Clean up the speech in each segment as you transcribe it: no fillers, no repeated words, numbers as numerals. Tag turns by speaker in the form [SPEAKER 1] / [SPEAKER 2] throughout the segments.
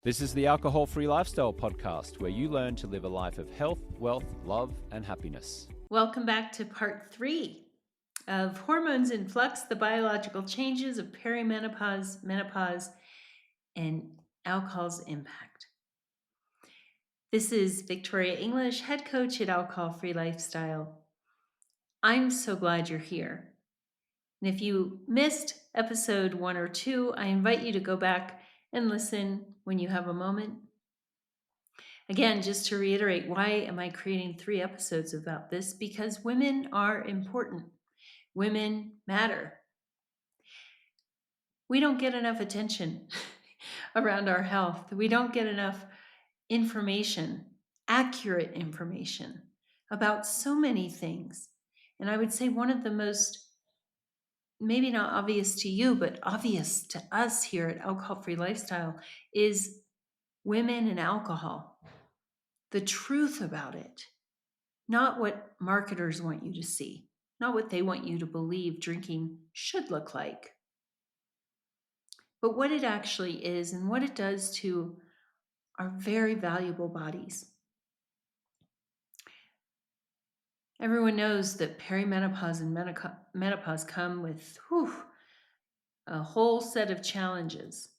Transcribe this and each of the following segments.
[SPEAKER 1] This is the Alcohol Free Lifestyle Podcast, where you learn to live a life of health, wealth, love, and happiness.
[SPEAKER 2] Welcome back to part 3 of Hormones in Flux, the biological changes of perimenopause, menopause, and alcohol's impact. This is Victoria English, head coach at Alcohol Free Lifestyle. I'm so glad you're here. And if you missed episode 1 or 2, I invite you to go back and listen when you have a moment. Again, just to reiterate, why am I creating 3 episodes about this? Because women are important. Women matter. We don't get enough attention around our health. We don't get enough information, accurate information about so many things. And I would say one of the most, maybe not obvious to you, but obvious to us here at Alcohol Free Lifestyle is women and alcohol. The truth about it, not what marketers want you to see, not what they want you to believe drinking should look like, but what it actually is and what it does to our very valuable bodies. Everyone knows that perimenopause and menopause come with a whole set of challenges.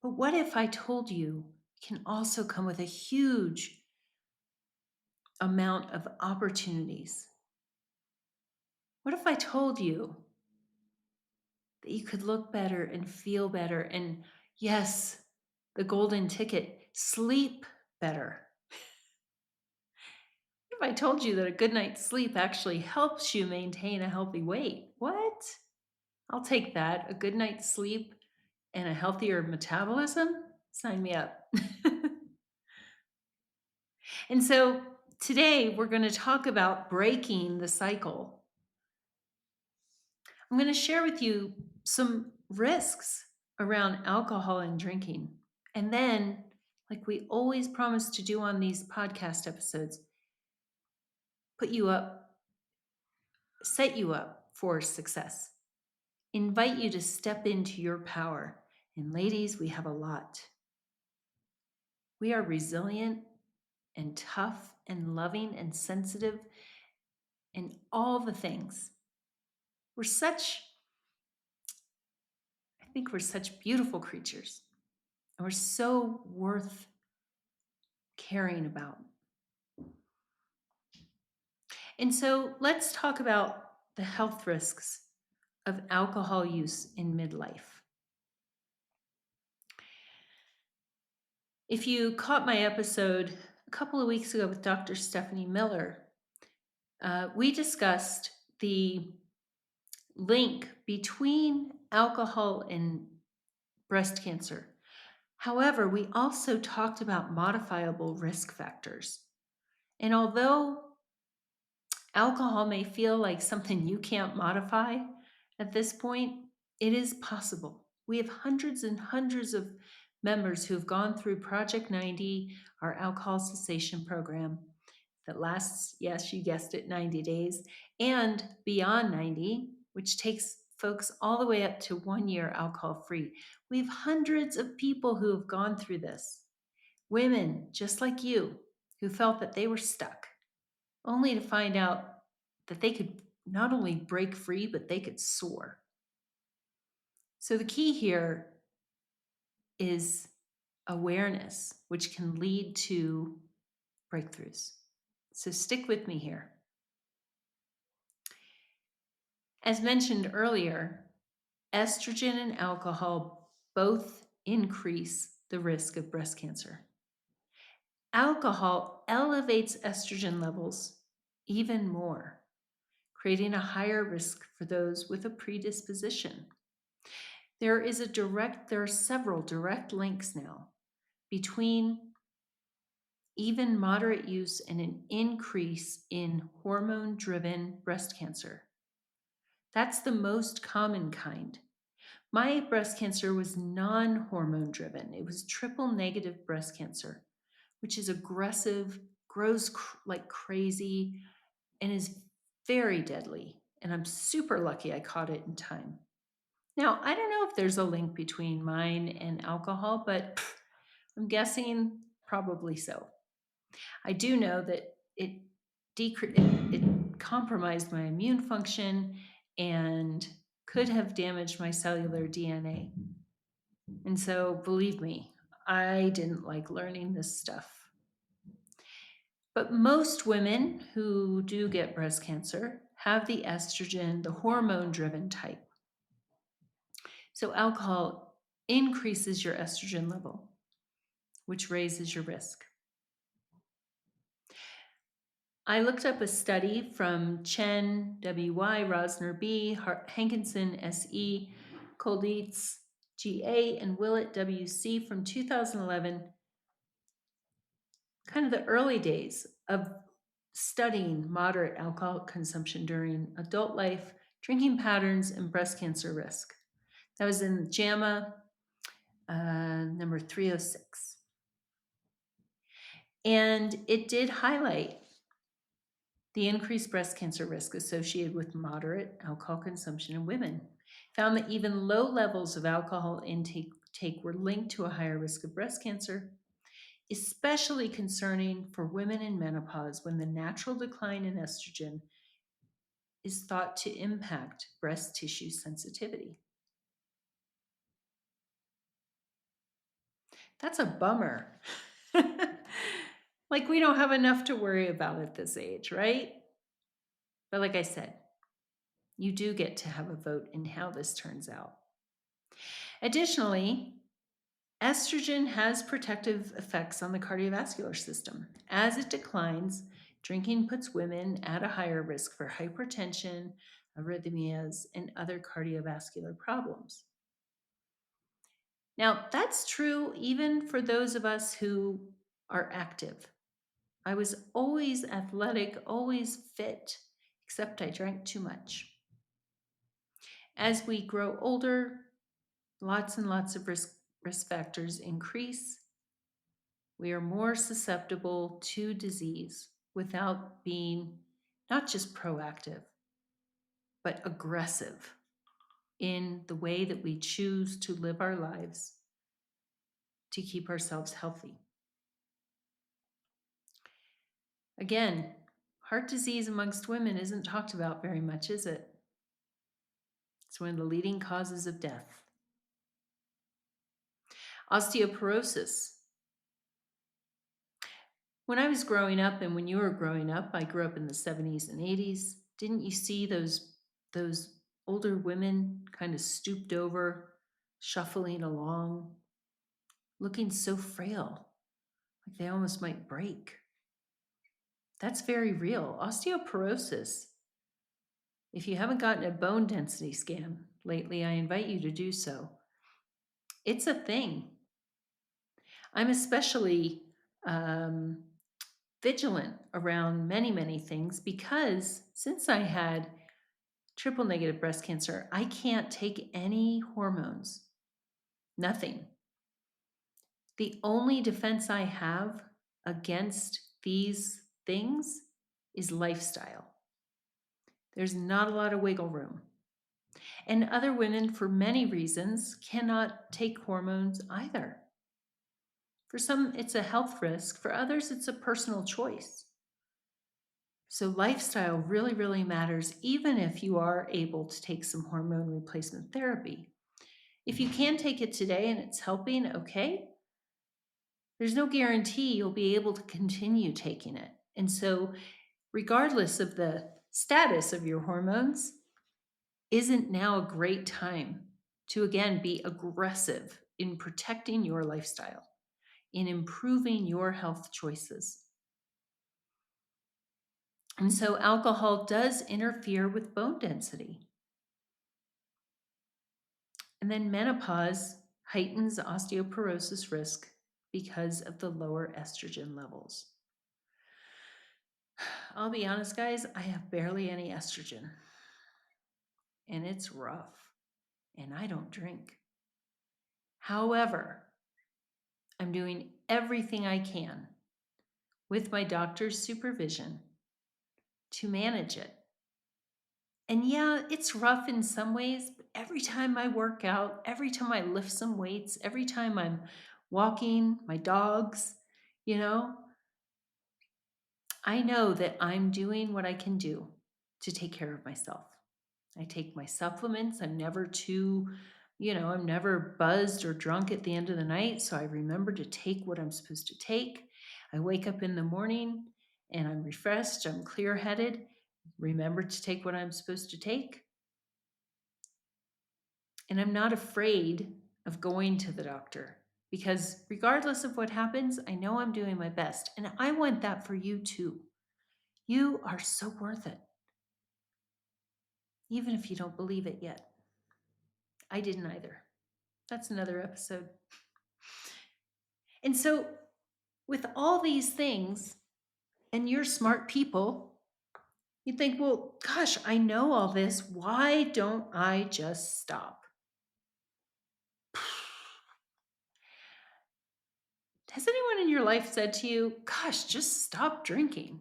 [SPEAKER 2] But what if I told you it can also come with a huge amount of opportunities? What if I told you that you could look better and feel better and, yes, the golden ticket, sleep better? If I told you that a good night's sleep actually helps you maintain a healthy weight? What? I'll take that. A good night's sleep and a healthier metabolism? Sign me up. And so today we're going to talk about breaking the cycle. I'm going to share with you some risks around alcohol and drinking. And then, like we always promise to do on these podcast episodes, set you up for success. Invite you to step into your power. And ladies, we have a lot. We are resilient and tough and loving and sensitive and all the things. I think we're such beautiful creatures. And we're so worth caring about. And so let's talk about the health risks of alcohol use in midlife. If you caught my episode a couple of weeks ago with Dr. Stephanie Miller, we discussed the link between alcohol and breast cancer. However, we also talked about modifiable risk factors. And although alcohol may feel like something you can't modify at this point, it is possible. We have hundreds and hundreds of members who have gone through Project 90, our alcohol cessation program that lasts, yes, you guessed it, 90 days, and Beyond 90, which takes folks all the way up to 1 year alcohol free. We have hundreds of people who have gone through this. Women just like you who felt that they were stuck, only to find out that they could not only break free, but they could soar. So the key here is awareness, which can lead to breakthroughs. So stick with me here. As mentioned earlier, estrogen and alcohol both increase the risk of breast cancer. Alcohol elevates estrogen levels even more, creating a higher risk for those with a predisposition. There are several direct links now between even moderate use and an increase in hormone-driven breast cancer. That's the most common kind. My breast cancer was non-hormone driven. It was triple negative breast cancer, which is aggressive, grows like crazy, and is very deadly. And I'm super lucky I caught it in time. Now, I don't know if there's a link between mine and alcohol, but I'm guessing probably so. I do know that it compromised my immune function and could have damaged my cellular DNA. And so, believe me, I didn't like learning this stuff. But most women who do get breast cancer have the estrogen, the hormone driven type. So, alcohol increases your estrogen level, which raises your risk. I looked up a study from Chen, W.Y., Rosner, B., Hankinson, S.E., Kolditz, G.A., and Willett, W.C. from 2011, kind of the early days of studying moderate alcohol consumption during adult life, drinking patterns, and breast cancer risk. That was in JAMA number 306. And it did highlight the increased breast cancer risk associated with moderate alcohol consumption in women. Found that even low levels of alcohol intake were linked to a higher risk of breast cancer, especially concerning for women in menopause when the natural decline in estrogen is thought to impact breast tissue sensitivity. That's a bummer. Like, we don't have enough to worry about at this age, right? But like I said, you do get to have a vote in how this turns out. Additionally, estrogen has protective effects on the cardiovascular system. As it declines, drinking puts women at a higher risk for hypertension, arrhythmias, and other cardiovascular problems. Now, that's true even for those of us who are active. I was always athletic, always fit, except I drank too much. As we grow older, lots and lots of risk factors increase. We are more susceptible to disease without being not just proactive, but aggressive in the way that we choose to live our lives to keep ourselves healthy. Again, heart disease amongst women isn't talked about very much, is it? It's one of the leading causes of death. Osteoporosis. When I was growing up, and when you were growing up, I grew up in the 70s and 80s. Didn't you see those older women kind of stooped over, shuffling along, looking so frail, like they almost might break? That's very real. Osteoporosis. If you haven't gotten a bone density scan lately, I invite you to do so. It's a thing. I'm especially vigilant around many things because since I had triple negative breast cancer, I can't take any hormones. Nothing. The only defense I have against these things is lifestyle. There's not a lot of wiggle room. And other women, for many reasons, cannot take hormones either. For some, it's a health risk. For others, it's a personal choice. So lifestyle really matters, even if you are able to take some hormone replacement therapy. If you can take it today and it's helping, okay. There's no guarantee you'll be able to continue taking it. And so, regardless of the status of your hormones, isn't now a great time to again be aggressive in protecting your lifestyle, in improving your health choices. And so alcohol does interfere with bone density. And then menopause heightens osteoporosis risk because of the lower estrogen levels. I'll be honest, guys, I have barely any estrogen. And it's rough. And I don't drink. However, I'm doing everything I can with my doctor's supervision to manage it. And yeah, it's rough in some ways, but every time I work out, every time I lift some weights, every time I'm walking my dogs, you know, I know that I'm doing what I can do to take care of myself. I take my supplements. I'm never too, I'm never buzzed or drunk at the end of the night. So I remember to take what I'm supposed to take. I wake up in the morning and I'm refreshed. I'm clear headed. Remember to take what I'm supposed to take. And I'm not afraid of going to the doctor because regardless of what happens, I know I'm doing my best. And I want that for you too. You are so worth it, even if you don't believe it yet. I didn't either. That's another episode. And so, with all these things, and you're smart people, you think, well, gosh, I know all this. Why don't I just stop? Has anyone in your life said to you, gosh, just stop drinking?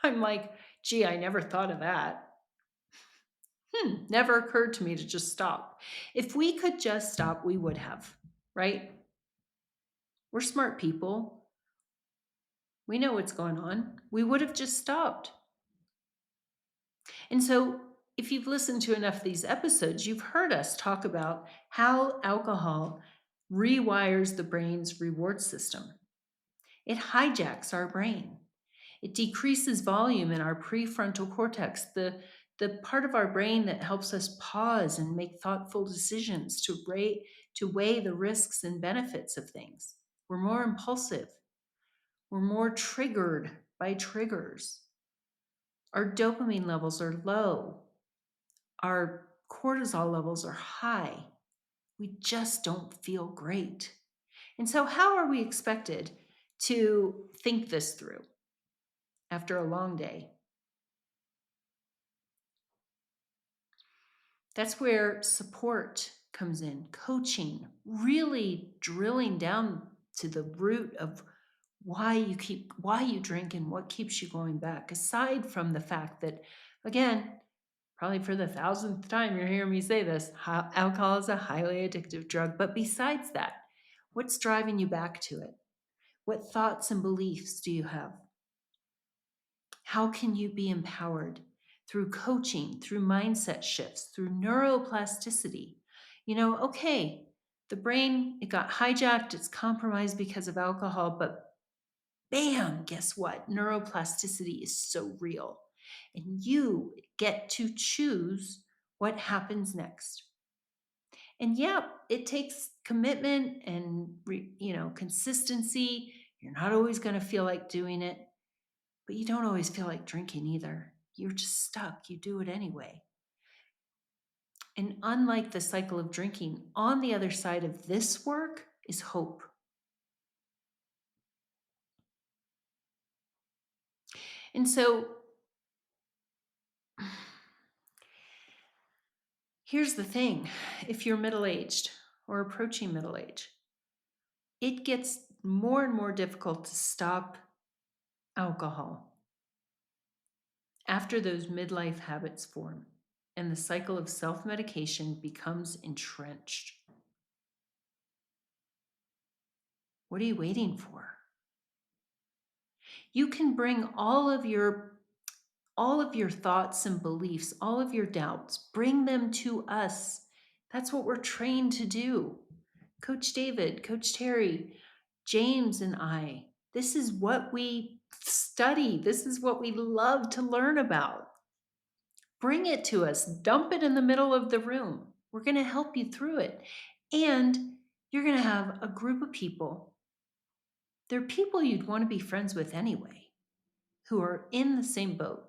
[SPEAKER 2] I'm like, gee, I never thought of that. Never occurred to me to just stop. If we could just stop, we would have, right? We're smart people. We know what's going on. We would have just stopped. And so, if you've listened to enough of these episodes, you've heard us talk about how alcohol rewires the brain's reward system. It hijacks our brain. It decreases volume in our prefrontal cortex, the part of our brain that helps us pause and make thoughtful decisions to weigh the risks and benefits of things. We're more impulsive. We're more triggered by triggers. Our dopamine levels are low. Our cortisol levels are high. We just don't feel great. And so, how are we expected to think this through after a long day? That's where support comes in, coaching, really drilling down to the root of why you drink and what keeps you going back, aside from the fact that, again, probably for the thousandth time you're hearing me say this, alcohol is a highly addictive drug. But besides that, what's driving you back to it? What thoughts and beliefs do you have? How can you be empowered through coaching, through mindset shifts, through neuroplasticity? Okay, the brain, it got hijacked, it's compromised because of alcohol, but bam, guess what? Neuroplasticity is so real. And you get to choose what happens next. And yeah, it takes commitment and consistency. You're not always going to feel like doing it, but you don't always feel like drinking either. You're just stuck. You do it anyway. And unlike the cycle of drinking, on the other side of this work is hope. And so here's the thing. If you're middle-aged or approaching middle age, it gets more and more difficult to stop alcohol after those midlife habits form and the cycle of self-medication becomes entrenched. What are you waiting for? You can bring all of your thoughts and beliefs, all of your doubts, bring them to us. That's what we're trained to do. Coach David, Coach Terry, James, and I, this is what we study. This is what we love to learn about. Bring it to us. Dump it in the middle of the room. We're going to help you through it. And you're going to have a group of people. They're people you'd want to be friends with anyway, who are in the same boat.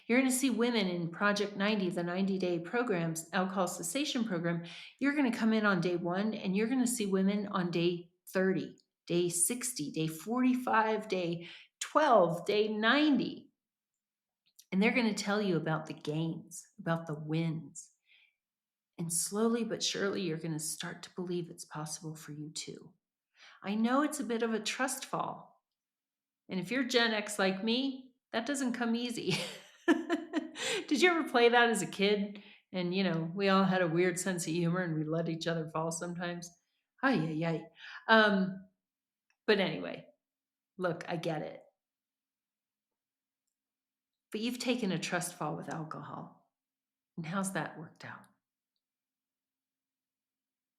[SPEAKER 2] You're going to see women in Project 90, the 90-day programs, alcohol cessation program. You're going to come in on day 1 and you're going to see women on day 30, day 60, day 45, day 12, day 90. And they're going to tell you about the gains, about the wins. And slowly but surely, you're going to start to believe it's possible for you too. I know it's a bit of a trust fall. And if you're Gen X like me, that doesn't come easy. Did you ever play that as a kid? And, we all had a weird sense of humor and we let each other fall sometimes. Ay, ay, ay. But anyway, look, I get it. But you've taken a trust fall with alcohol. And how's that worked out?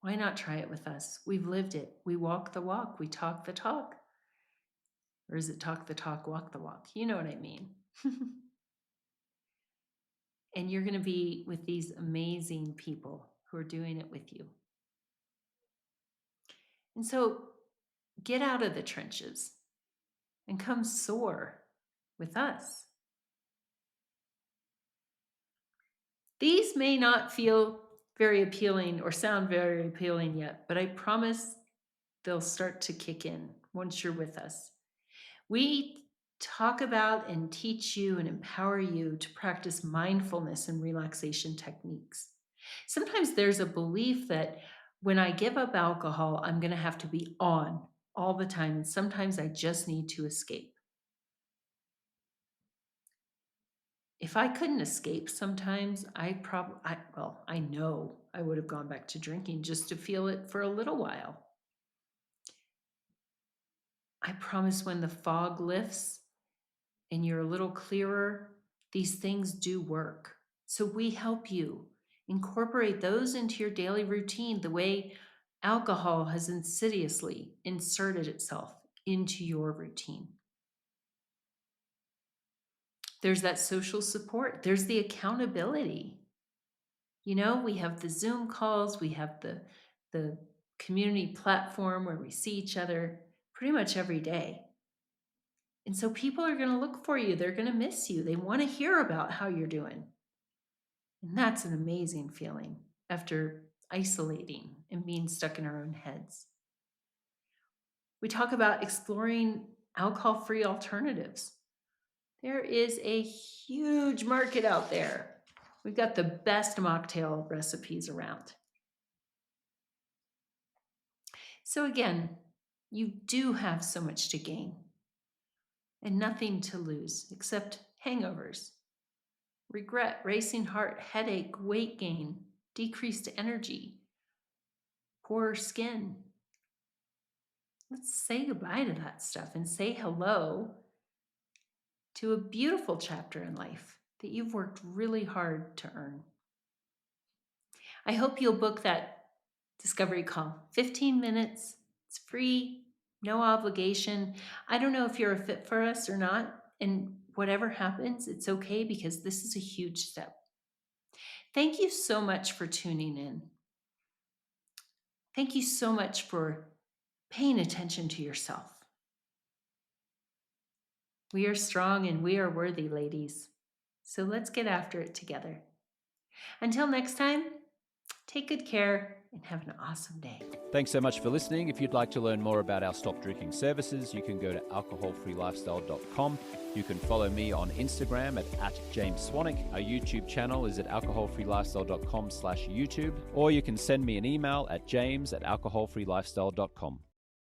[SPEAKER 2] Why not try it with us? We've lived it. We walk the walk. We talk the talk. Or is it talk the talk, walk the walk? You know what I mean. And you're going to be with these amazing people who are doing it with you. And so get out of the trenches and come soar with us. These may not feel very appealing or sound very appealing yet, but I promise they'll start to kick in once you're with us. We talk about and teach you and empower you to practice mindfulness and relaxation techniques. Sometimes there's a belief that when I give up alcohol, I'm going to have to be on all the time. And sometimes I just need to escape. If I couldn't escape sometimes, I know I would have gone back to drinking just to feel it for a little while. I promise when the fog lifts and you're a little clearer, these things do work. So we help you incorporate those into your daily routine the way alcohol has insidiously inserted itself into your routine. There's that social support. There's the accountability. You know, we have the Zoom calls, we have the community platform where we see each other pretty much every day. And so people are going to look for you. They're going to miss you. They want to hear about how you're doing. And that's an amazing feeling after isolating and being stuck in our own heads. We talk about exploring alcohol-free alternatives. There is a huge market out there. We've got the best mocktail recipes around. So again, you do have so much to gain and nothing to lose except hangovers, regret, racing heart, headache, weight gain, decreased energy, poor skin. Let's say goodbye to that stuff and say hello to a beautiful chapter in life that you've worked really hard to earn. I hope you'll book that discovery call. 15 minutes. It's free, no obligation. I don't know if you're a fit for us or not. And whatever happens, it's okay because this is a huge step. Thank you so much for tuning in. Thank you so much for paying attention to yourself. We are strong and we are worthy, ladies. So let's get after it together. Until next time, take good care and have an awesome day.
[SPEAKER 1] Thanks so much for listening. If you'd like to learn more about our stop drinking services, you can go to alcoholfreelifestyle.com. You can follow me on Instagram at James Swanwick. Our YouTube channel is at alcoholfreelifestyle.com/YouTube, or you can send me an email at james@alcoholfreelifestyle.com.